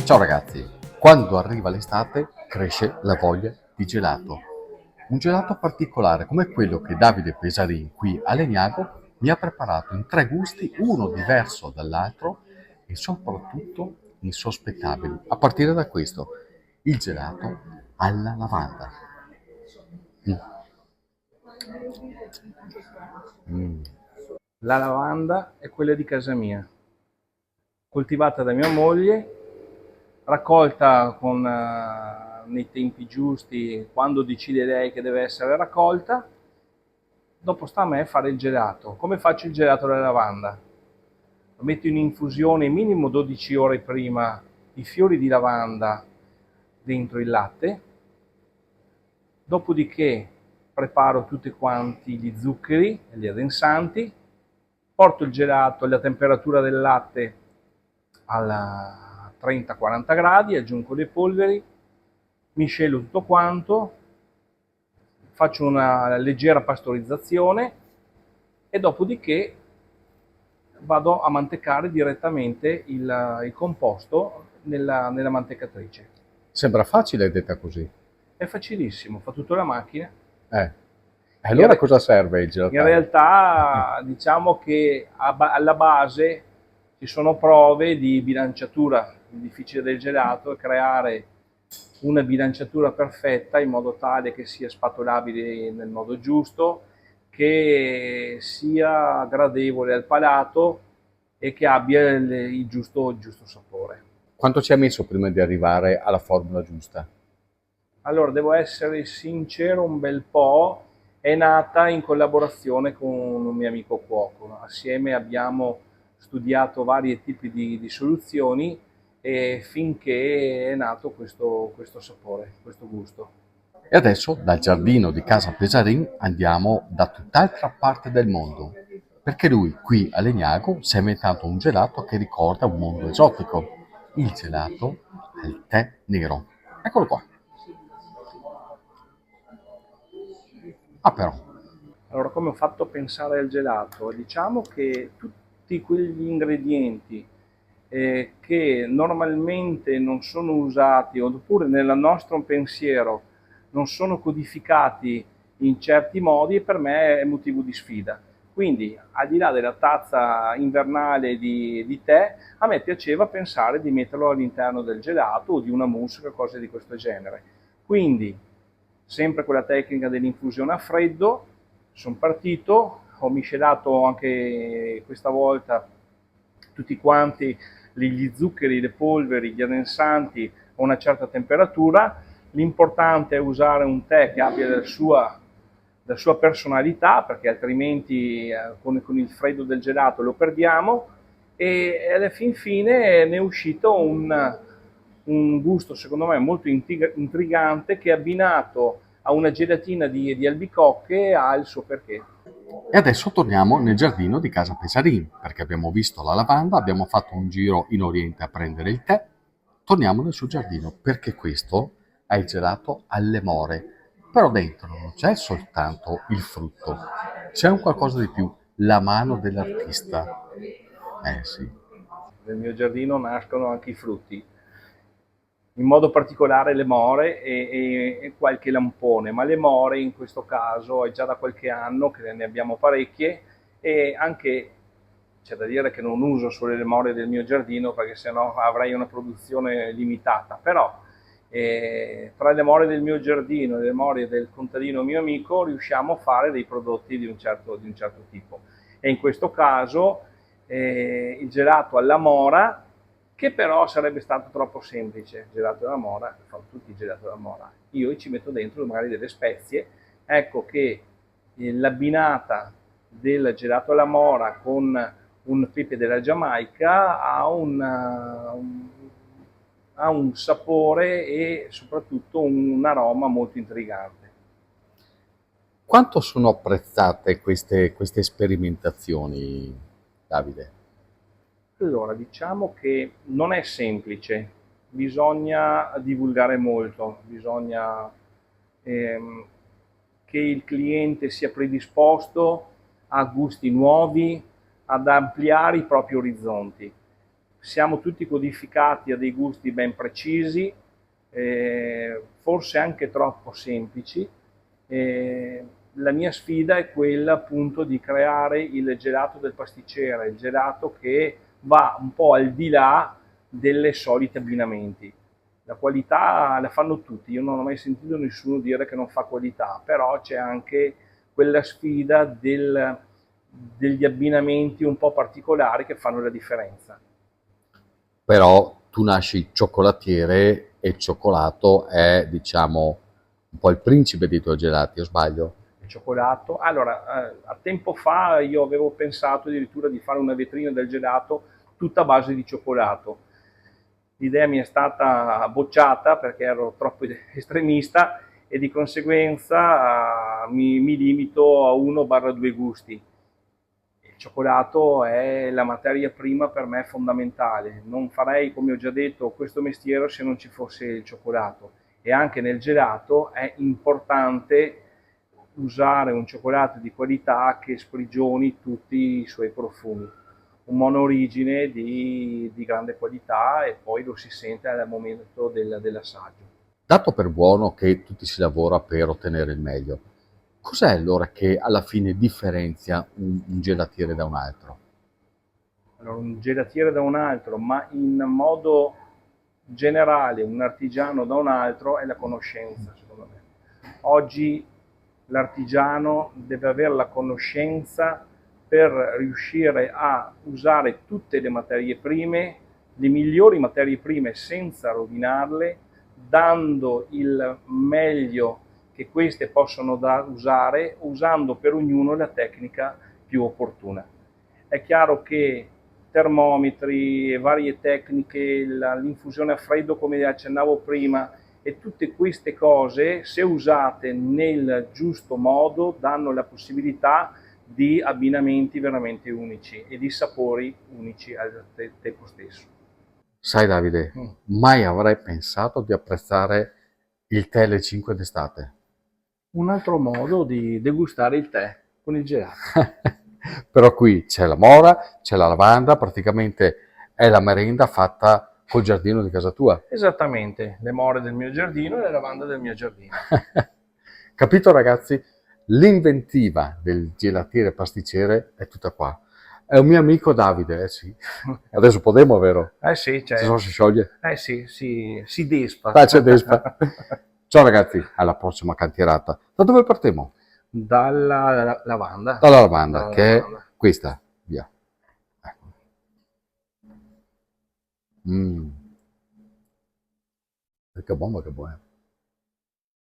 Ciao ragazzi, quando arriva l'estate cresce la voglia di gelato. Un gelato particolare come quello che Davide Pesarin qui a Legnago mi ha preparato in tre gusti, uno diverso dall'altro e soprattutto insospettabili. A partire da questo, il gelato alla lavanda. Mm. Mm. La lavanda è quella di casa mia, coltivata da mia moglie, raccolta nei tempi giusti, quando decide lei che deve essere raccolta. Dopo sta a me fare il gelato. Come faccio il gelato della lavanda? Lo metto in infusione minimo 12 ore prima i fiori di lavanda dentro il latte, dopodiché preparo tutti quanti gli zuccheri e gli addensanti, porto il gelato alla temperatura del latte a 30-40 gradi, aggiungo le polveri, miscelo tutto quanto, faccio una leggera pastorizzazione e dopodiché vado a mantecare direttamente il composto nella mantecatrice. Sembra facile detta così. È facilissimo, fa tutto la macchina. E In, allora re- cosa serve il In gelataio? realtà diciamo che alla base ci sono prove di bilanciatura. Il difficile del gelato è creare una bilanciatura perfetta in modo tale che sia spatolabile nel modo giusto, che sia gradevole al palato e che abbia il giusto sapore. Quanto ci ha messo prima di arrivare alla formula giusta? Allora, devo essere sincero, un bel po'. È nata in collaborazione con un mio amico cuoco. Assieme abbiamo studiato vari tipi di soluzioni e finché è nato questo sapore, questo gusto. E adesso dal giardino di casa Pesarin andiamo da tutt'altra parte del mondo, perché lui qui a Legnago si è inventato un gelato che ricorda un mondo esotico, il gelato al tè nero. Eccolo qua. Ah però, Allora, come ho fatto a pensare al gelato? Diciamo che tutti quegli ingredienti che normalmente non sono usati, oppure nel nostro pensiero non sono codificati in certi modi, per me è motivo di sfida. Quindi, al di là della tazza invernale di tè, a me piaceva pensare di metterlo all'interno del gelato o di una mousse o cose di questo genere. Quindi, sempre quella tecnica dell'infusione a freddo, sono partito, ho miscelato anche questa volta tutti quanti gli zuccheri, le polveri, gli addensanti a una certa temperatura. L'importante è usare un tè che abbia la sua personalità, perché altrimenti con il freddo del gelato lo perdiamo. E alla fin fine ne è uscito un gusto secondo me molto intrigante, che abbinato a una gelatina di albicocche ha il suo perché. e adesso torniamo nel giardino di casa Pesarin, perché abbiamo visto la lavanda, abbiamo fatto un giro in Oriente a prendere il tè, torniamo nel suo giardino, perché questo è il gelato alle more. Però dentro non c'è soltanto il frutto, c'è un qualcosa di più, la mano dell'artista. Eh sì. Nel mio giardino nascono anche i frutti, in modo particolare le more e qualche lampone, ma le more in questo caso è già da qualche anno che ne abbiamo parecchie, e anche c'è da dire che non uso solo le more del mio giardino, perché sennò avrei una produzione limitata, però tra le more del mio giardino e le more del contadino mio amico riusciamo a fare dei prodotti di un certo tipo. E in questo caso il gelato alla mora, che però sarebbe stato troppo semplice. Il gelato alla mora, fanno tutti il gelato alla mora. Io ci metto dentro magari delle spezie. Ecco che l'abbinata del gelato alla mora con un pepe della Giamaica ha un sapore e soprattutto un aroma molto intrigante. Quanto sono apprezzate queste sperimentazioni, Davide? Allora, diciamo che non è semplice, bisogna divulgare molto, bisogna ehm, che il cliente sia predisposto a gusti nuovi, ad ampliare i propri orizzonti. siamo tutti codificati a dei gusti ben precisi, forse anche troppo semplici. La mia sfida è quella appunto di creare il gelato del pasticcere, il gelato che va un po' al di là delle solite abbinamenti. La qualità la fanno tutti, io non ho mai sentito nessuno dire che non fa qualità, però c'è anche quella sfida degli abbinamenti un po' particolari che fanno la differenza. Però tu nasci cioccolatiere e il cioccolato è, diciamo, un po' il principe dei tuoi gelati, o sbaglio? Il cioccolato. Allora, a tempo fa io avevo pensato addirittura di fare una vetrina del gelato tutta a base di cioccolato. L'idea mi è stata bocciata perché ero troppo estremista e di conseguenza mi limito a 1-2 gusti. Il cioccolato è la materia prima per me fondamentale. Non farei, come ho già detto, questo mestiere se non ci fosse il cioccolato. E anche nel gelato è importante usare un cioccolato di qualità che sprigioni tutti i suoi profumi. Un monoorigine di grande qualità e poi lo si sente al momento dell'assaggio. Dato per buono che tutti si lavora per ottenere il meglio, cos'è allora che alla fine differenzia un gelatiere da un altro? Allora, un gelatiere da un altro, ma in modo generale un artigiano da un altro è la conoscenza, secondo me. Oggi l'artigiano deve avere la conoscenza per riuscire a usare tutte le materie prime, le migliori materie prime senza rovinarle, dando il meglio che queste possono usare, usando per ognuno la tecnica più opportuna. È chiaro che termometri, varie tecniche, l'infusione a freddo come accennavo prima e tutte queste cose, se usate nel giusto modo, danno la possibilità di abbinamenti veramente unici e di sapori unici al tempo stesso. Sai Davide, Mm. mai avrei pensato di apprezzare il tè alle 5 d'estate. Un altro modo di degustare il tè con il gelato. Però qui c'è la mora, c'è la lavanda, praticamente è la merenda fatta col giardino di casa tua. Esattamente, le more del mio giardino e le lavande del mio giardino. Capito ragazzi? L'inventiva del gelatiere pasticcere è tutta qua. È un mio amico Davide, sì. Adesso Podemo, vero? Eh sì, Se c'è. no si scioglie. Eh sì, si despa. Pace despa. Ciao ragazzi, alla prossima cantierata. Da dove partiamo? Dalla lavanda. Dalla lavanda, Dalla che è lavanda. questa. Via. Ecco. Mm. Che buono, che buono.